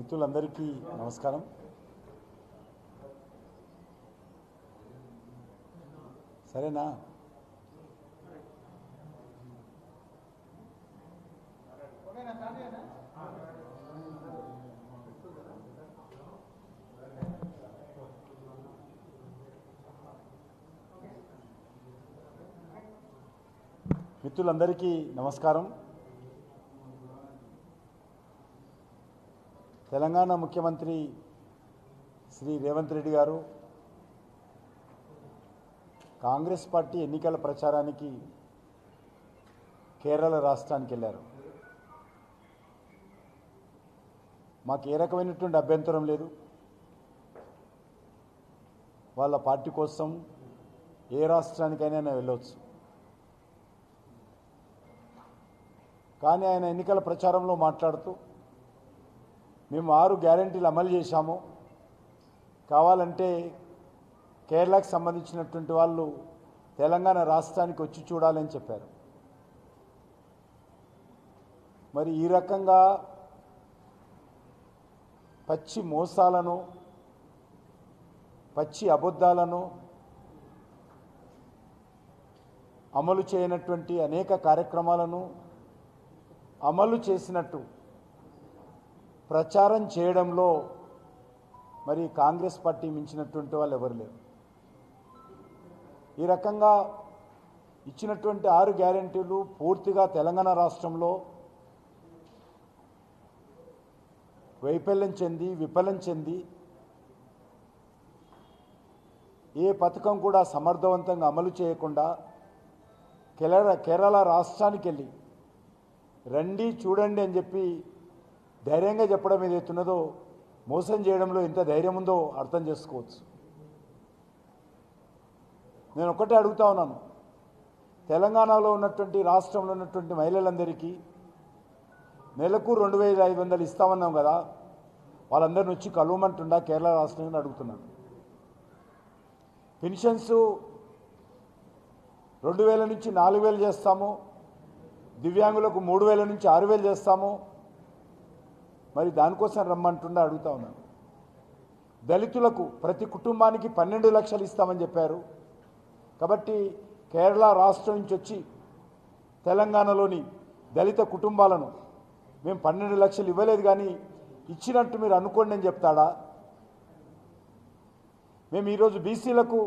మిత్రులందరికీ నమస్కారం. సరేనా? మిత్రులందరికీ నమస్కారం. తెలంగాణ ముఖ్యమంత్రి శ్రీ రేవంత్ రెడ్డి గారు కాంగ్రెస్ పార్టీ ఎన్నికల ప్రచారానికి కేరళ రాష్ట్రానికి వెళ్ళారు. మాకు ఏ రకమైనటువంటి అభ్యంతరం లేదు. వాళ్ళ పార్టీ కోసం ఏ రాష్ట్రానికైనా వెళ్ళవచ్చు. కానీ ఆయన ఎన్నికల ప్రచారంలో మాట్లాడుతూ మేము 6 గ్యారెంటీలు అమలు చేశాము, కావాలంటే కేరళకు సంబంధించినటువంటి వాళ్ళు తెలంగాణ రాష్ట్రానికి వచ్చి చూడాలని చెప్పారు. మరి ఈ రకంగా పచ్చి మోసాలను, పచ్చి అబద్ధాలను అమలు చేయనటువంటి అనేక కార్యక్రమాలను అమలు చేసినట్టు ప్రచారం చేయడంలో మరి కాంగ్రెస్ పార్టీ మించినటువంటి వాళ్ళు ఎవరు లేరు. ఈ రకంగా ఇచ్చినటువంటి 6 గ్యారెంటీలు పూర్తిగా తెలంగాణ రాష్ట్రంలో వైఫల్యం చెంది విఫలం చెంది ఏ పథకం కూడా సమర్థవంతంగా అమలు చేయకుండా కేరళ రాష్ట్రానికి వెళ్ళి రండి చూడండి అని చెప్పి ధైర్యంగా చెప్పడం ఏదైతున్నదో మోసం చేయడంలో ఎంత ధైర్యం ఉందో అర్థం చేసుకోవచ్చు. నేను ఒక్కటే అడుగుతా ఉన్నాను, తెలంగాణలో ఉన్నటువంటి రాష్ట్రంలో ఉన్నటువంటి మహిళలందరికీ నెలకు 2500 ఇస్తామన్నాం కదా, వాళ్ళందరిని వచ్చి కలవమంటుండా కేరళ రాష్ట్రం అడుగుతున్నాను. పెన్షన్స్ 2000 నుంచి 4000 చేస్తాము, దివ్యాంగులకు 3000 నుంచి 6000 చేస్తాము, మరి దానికోసం రమ్మంటుండా అడుగుతా ఉన్నాను. దళితులకు ప్రతి కుటుంబానికి 12 లక్షలు ఇస్తామని చెప్పారు. కాబట్టి కేరళ రాష్ట్రం నుంచి వచ్చి తెలంగాణలోని దళిత కుటుంబాలను మేము 12 లక్షలు ఇవ్వలేదు కానీ ఇచ్చినట్టు మీరు అనుకోండి అని చెప్తాడా? మేము ఈరోజు బీసీలకు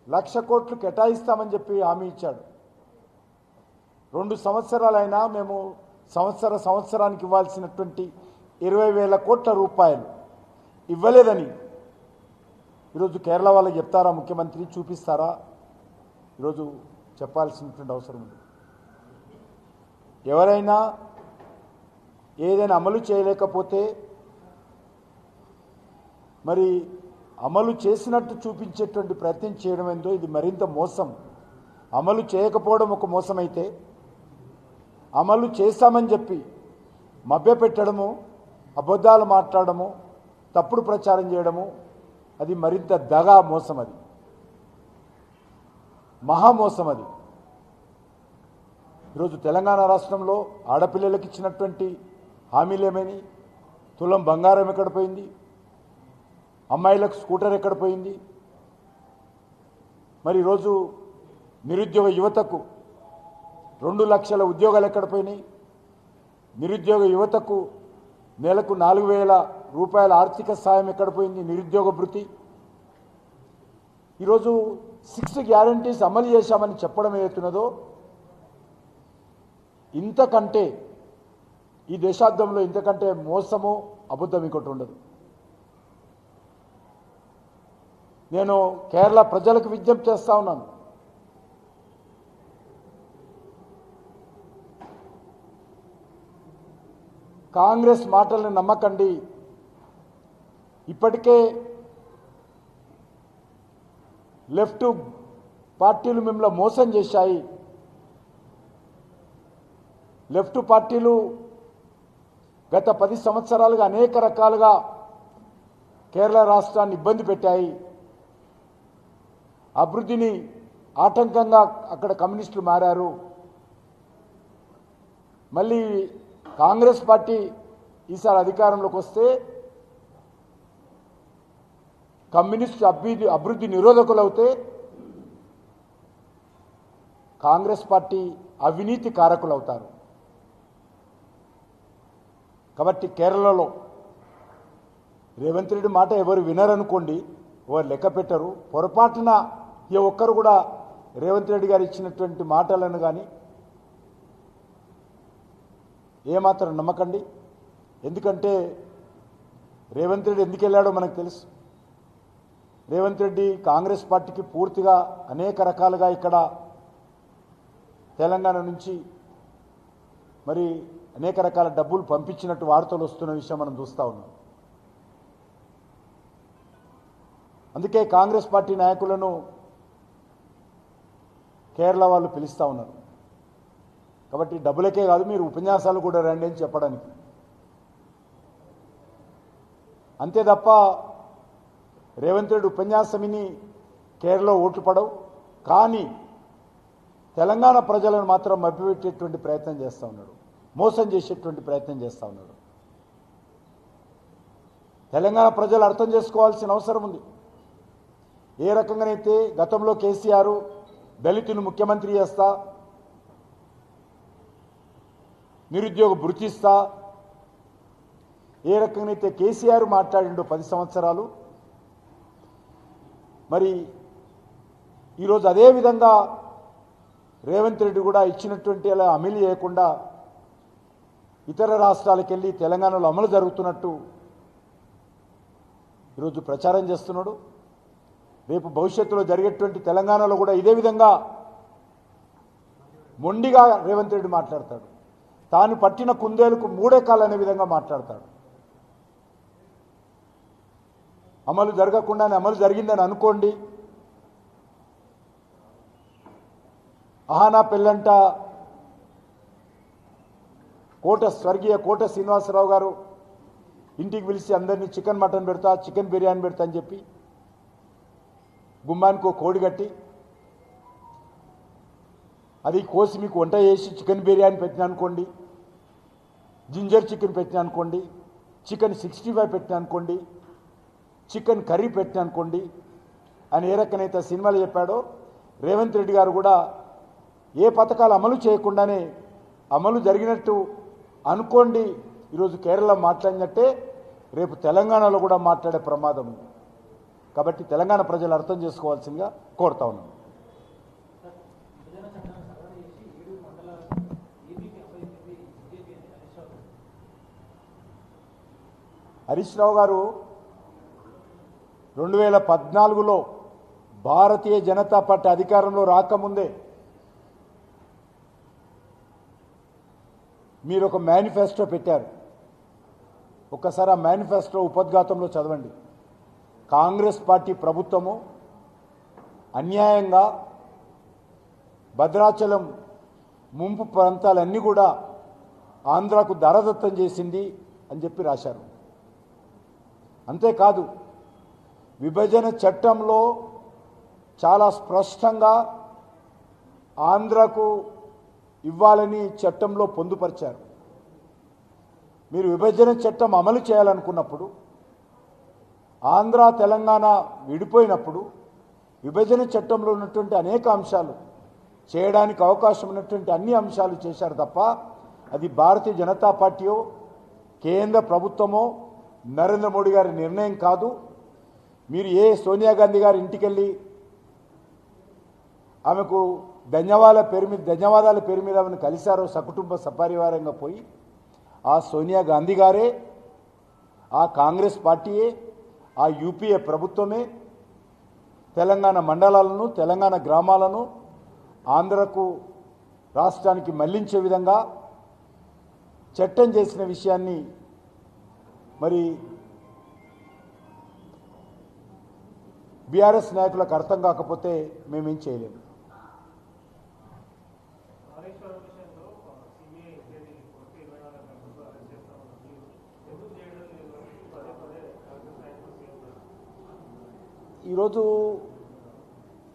1,00,000 కోట్లు కేటాయిస్తామని చెప్పి హామీ ఇచ్చాడు. 2 సంవత్సరాలైనా మేము సంవత్సరానికి ఇవ్వాల్సినటువంటి 20,000 కోట్ల రూపాయలు ఇవ్వలేదని ఈరోజు కేరళ వాళ్ళకి చెప్తారా ముఖ్యమంత్రి? చూపిస్తారా? ఈరోజు చెప్పాల్సినటువంటి అవసరం ఉంది. ఎవరైనా ఏదైనా అమలు చేయలేకపోతే మరి అమలు చేసినట్టు చూపించేటువంటి ప్రయత్నం చేయడం ఏందో ఇది మరింత మోసం. అమలు చేయకపోవడం ఒక మోసం అయితే, అమలు చేస్తామని చెప్పి మభ్యపెట్టడము, అబద్ధాలు మాట్లాడము, తప్పుడు ప్రచారం చేయడము అది మరింత దగా మోసం. అది మహామోసం. అది ఈరోజు తెలంగాణ రాష్ట్రంలో ఆడపిల్లలకు ఇచ్చినటువంటి హామీలు ఏమైనాయి? తులం బంగారం ఎక్కడ పోయింది? అమ్మాయిలకు స్కూటర్ ఎక్కడ పోయింది? మరి ఈరోజు నిరుద్యోగ యువతకు 2 లక్షల ఉద్యోగాలు ఎక్కడ పోయినాయి? నిరుద్యోగ యువతకు నెలకు 4,000 రూపాయల ఆర్థిక సాయం ఎక్కడ పోయింది? నిరుద్యోగ భృతి. ఈరోజు 6 గ్యారంటీస్ అమలు చేశామని చెప్పడం ఏదైతున్నదో ఇంతకంటే ఈ దేశాబ్దంలో ఇంతకంటే మోసము అబద్ధం ఇంకోటి ఉండదు. నేను కేరళ ప్రజలకు విజ్ఞప్తి చేస్తా ఉన్నాను, కాంగ్రెస్ మాటలను నమ్మకండి. ఇప్పటికే లెఫ్ట్ పార్టీలు మిమ్మల్ని మోసం చేశాయి. లెఫ్ట్ పార్టీలు గత 10 సంవత్సరాలుగా అనేక రకాలుగా కేరళ రాష్ట్రాన్ని ఇబ్బంది పెట్టాయి. అభివృద్ధిని ఆటంకంగా అక్కడ కమ్యూనిస్టులు మారారు. మళ్ళీ కాంగ్రెస్ పార్టీ ఈసారి అధికారంలోకి వస్తే కమ్యూనిస్ట్ అభివృద్ధి నిరోధకులవుతే కాంగ్రెస్ పార్టీ అవినీతి కారకులవుతారు. కాబట్టి కేరళలో రేవంత్ రెడ్డి మాట ఎవరు వినరనుకోండి, ఎవరు లెక్క పెట్టరు. పొరపాటున ఏ ఒక్కరు కూడా రేవంత్ రెడ్డి గారు ఇచ్చినటువంటి మాటలను కానీ ఏమాత్రం నమ్మకండి. ఎందుకంటే రేవంత్ రెడ్డి ఎందుకు వెళ్ళాడో మనకు తెలుసు. రేవంత్ రెడ్డి కాంగ్రెస్ పార్టీకి పూర్తిగా అనేక రకాలుగా ఇక్కడ తెలంగాణ నుంచి మరి అనేక రకాల డబ్బులు పంపించినట్టు వార్తలు వస్తున్న విషయం మనం చూస్తూ ఉన్నాం. అందుకే కాంగ్రెస్ పార్టీ నాయకులను కేరళ వాళ్ళు పిలుస్తూ ఉన్నారు. కాబట్టి డబ్బులకే కాదు, మీరు ఉపన్యాసాలు కూడా రండి అని చెప్పడానికి. అంతే తప్ప రేవంత్ రెడ్డి ఉపన్యాసం విని కేరళలో ఓట్లు పడవు. కానీ తెలంగాణ ప్రజలను మాత్రం మభ్యపెట్టేటువంటి ప్రయత్నం చేస్తూ ఉన్నాడు, మోసం చేసేటువంటి ప్రయత్నం చేస్తూ ఉన్నాడు. తెలంగాణ ప్రజలు అర్థం చేసుకోవాల్సిన అవసరం ఉంది. ఏ రకంగానైతే గతంలో కేసీఆర్ దళితుని ముఖ్యమంత్రి చేస్తా, నిరుద్యోగ భృతిస్తా, ఏ రకంగానైతే కేసీఆర్ మాట్లాడిండో 10 సంవత్సరాలు, మరి ఈరోజు అదేవిధంగా రేవంత్ రెడ్డి కూడా ఇచ్చినటువంటి అలా అమలు చేయకుండా ఇతర రాష్ట్రాలకు వెళ్ళి తెలంగాణలో అమలు జరుగుతున్నట్టు ఈరోజు ప్రచారం చేస్తున్నాడు. రేపు భవిష్యత్తులో జరిగేటువంటి తెలంగాణలో కూడా ఇదే విధంగా మొండిగా రేవంత్ రెడ్డి మాట్లాడతాడు. తాను పట్టిన కుందేలకు 3 కాళ్ళు అనే విధంగా మాట్లాడతాడు. అమలు జరగకుండానే అమలు జరిగిందని అనుకోండి. ఆహానా పెళ్ళంట స్వర్గీయ కోట శ్రీనివాసరావు గారు ఇంటికి పిలిచి అందరినీ చికెన్ మటన్ పెడతా, చికెన్ బిర్యానీ పెడతా అని చెప్పి గుమ్మానికి కోడి కట్టి అది కోసి మీకు వంట చేసి చికెన్ బిర్యానీ పెట్టిన అనుకోండి, జింజర్ చికెన్ పెట్టిన అనుకోండి, చికెన్ 65 పెట్టిన అనుకోండి, చికెన్ కర్రీ పెట్టిన అనుకోండి అని ఏ రకమైతే సినిమాలు చెప్పాడో రేవంత్ రెడ్డి గారు కూడా ఏ పథకాలు అమలు చేయకుండానే అమలు జరిగినట్టు అనుకోండి. ఈరోజు కేరళ మాట్లాడినట్టే రేపు తెలంగాణలో కూడా మాట్లాడే ప్రమాదం ఉంది. కాబట్టి తెలంగాణ ప్రజలు అర్థం చేసుకోవాల్సిందిగా కోరుతా ఉన్నాను. హరీష్ రావు గారు 2014లో భారతీయ జనతా పార్టీ అధికారంలో రాకముందే మీరు ఒక మేనిఫెస్టో పెట్టారు. ఒక్కసారి ఆ మేనిఫెస్టో ఉపద్ఘాతంలో చదవండి. కాంగ్రెస్ పార్టీ ప్రభుత్వము అన్యాయంగా భద్రాచలం ముంపు ప్రాంతాలన్నీ కూడా ఆంధ్రాకు దారదత్తం చేసింది అని చెప్పి రాశారు. అంతేకాదు విభజన చట్టంలో చాలా స్పష్టంగా ఆంధ్రకు ఇవ్వాలని చట్టంలో పొందుపరిచారు. మీరు విభజన చట్టం అమలు చేయాలనుకున్నప్పుడు, ఆంధ్ర తెలంగాణ విడిపోయినప్పుడు విభజన చట్టంలో ఉన్నటువంటి అనేక అంశాలు చేయడానికి అవకాశం ఉన్నటువంటి అన్ని అంశాలు చేశారు తప్ప అది భారతీయ జనతా పార్టీయో కేంద్ర ప్రభుత్వమో నరేంద్ర మోడీ గారి నిర్ణయం కాదు. మీరు ఏ సోనియా గాంధీ గారి ఇంటికెళ్ళి ఆమెకు ధన్యవాదాల పేరు మీద ఆమెను కలిశారో సకుటుంబ సపరివారంగా పోయి, ఆ సోనియా గాంధీ గారే, ఆ కాంగ్రెస్ పార్టీయే, ఆ యూపీఏ ప్రభుత్వమే తెలంగాణ మండలాలను తెలంగాణ గ్రామాలను ఆంధ్రకు రాష్ట్రానికి మళ్లించే విధంగా చట్టం చేసిన విషయాన్ని మరి బీఆర్ఎస్ నాయకులకు అర్థం కాకపోతే మేమేం చేయలేము. ఈరోజు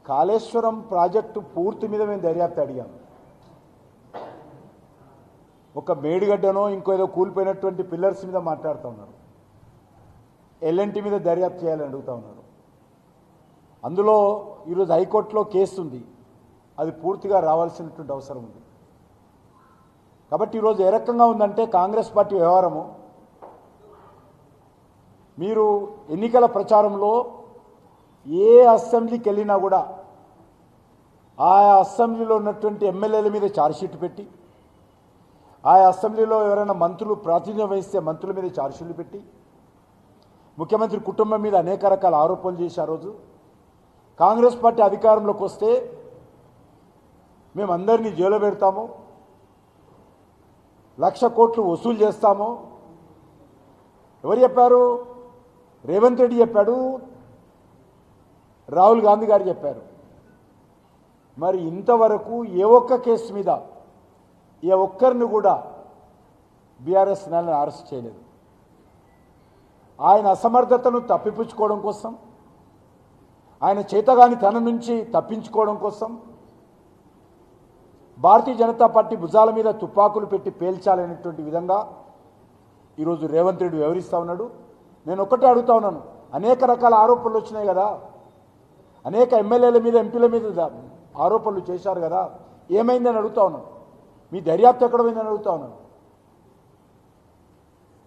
కాళేశ్వరం ప్రాజెక్టు పూర్తి మీద మేము దర్యాప్తు అడిగాం. ఒక మేడిగడ్డనో ఇంకో ఏదో కూలిపోయినటువంటి పిల్లర్స్ మీద మాట్లాడుతూ ఉన్నారు. ఎల్ఎన్టీ మీద దర్యాప్తు చేయాలని అడుగుతూ ఉన్నారు. అందులో ఈరోజు హైకోర్టులో కేసు ఉంది, అది పూర్తిగా రావాల్సినటువంటి అవసరం ఉంది. కాబట్టి ఈరోజు ఏ రకంగా ఉందంటే కాంగ్రెస్ పార్టీ వ్యవహారము, మీరు ఎన్నికల ప్రచారంలో ఏ అసెంబ్లీకి వెళ్ళినా కూడా ఆయా అసెంబ్లీలో ఉన్నటువంటి ఎమ్మెల్యేల మీద ఛార్జ్షీట్ పెట్టి, ఆయా అసెంబ్లీలో ఎవరైనా మంత్రులు ప్రాతినిధ్యం వహిస్తే మంత్రుల మీద ఛార్జ్షీట్లు పెట్టి, ముఖ్యమంత్రి కుటుంబం మీద అనేక రకాల ఆరోపణలు చేసి ఆ రోజు కాంగ్రెస్ పార్టీ అధికారంలోకి వస్తే మేమందరినీ జైల్లో పెడతాము, 1,00,000 కోట్లు వసూలు చేస్తాము. ఎవరు చెప్పారు? రేవంత్ రెడ్డి చెప్పాడు, రాహుల్ గాంధీ గారు చెప్పారు. మరి ఇంతవరకు ఏ ఒక్క కేసు మీద ఏ ఒక్కరిని కూడా బీఆర్ఎస్ నేలను అరెస్ట్ చేయలేదు. ఆయన అసమర్థతను తప్పిపుచ్చుకోవడం కోసం, ఆయన చేతగాని తన నుంచి తప్పించుకోవడం కోసం భారతీయ జనతా పార్టీ భుజాల మీద తుపాకులు పెట్టి పేల్చాలనేటువంటి విధంగా ఈరోజు రేవంత్ రెడ్డి వ్యవహరిస్తూ ఉన్నాడు. నేను ఒక్కటే అడుగుతా ఉన్నాను, అనేక రకాల ఆరోపణలు వచ్చినాయి కదా, అనేక ఎమ్మెల్యేల మీద ఎంపీల మీద ఆరోపణలు చేశారు కదా, ఏమైందని అడుగుతా ఉన్నాను. మీ దర్యాప్తు ఎక్కడ పోయిందని అడుగుతా ఉన్నాను.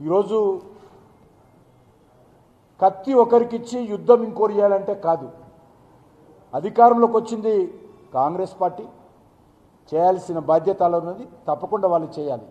ఈరోజు కత్తి ఒకరికిచ్చి యుద్ధం ఇంకోరు చేయాలంటే కాదు. అధికారంలోకి వచ్చింది కాంగ్రెస్ పార్టీ, చేయాల్సిన బాధ్యతలు ఉన్నది, తప్పకుండా వాళ్ళు చేయాలి.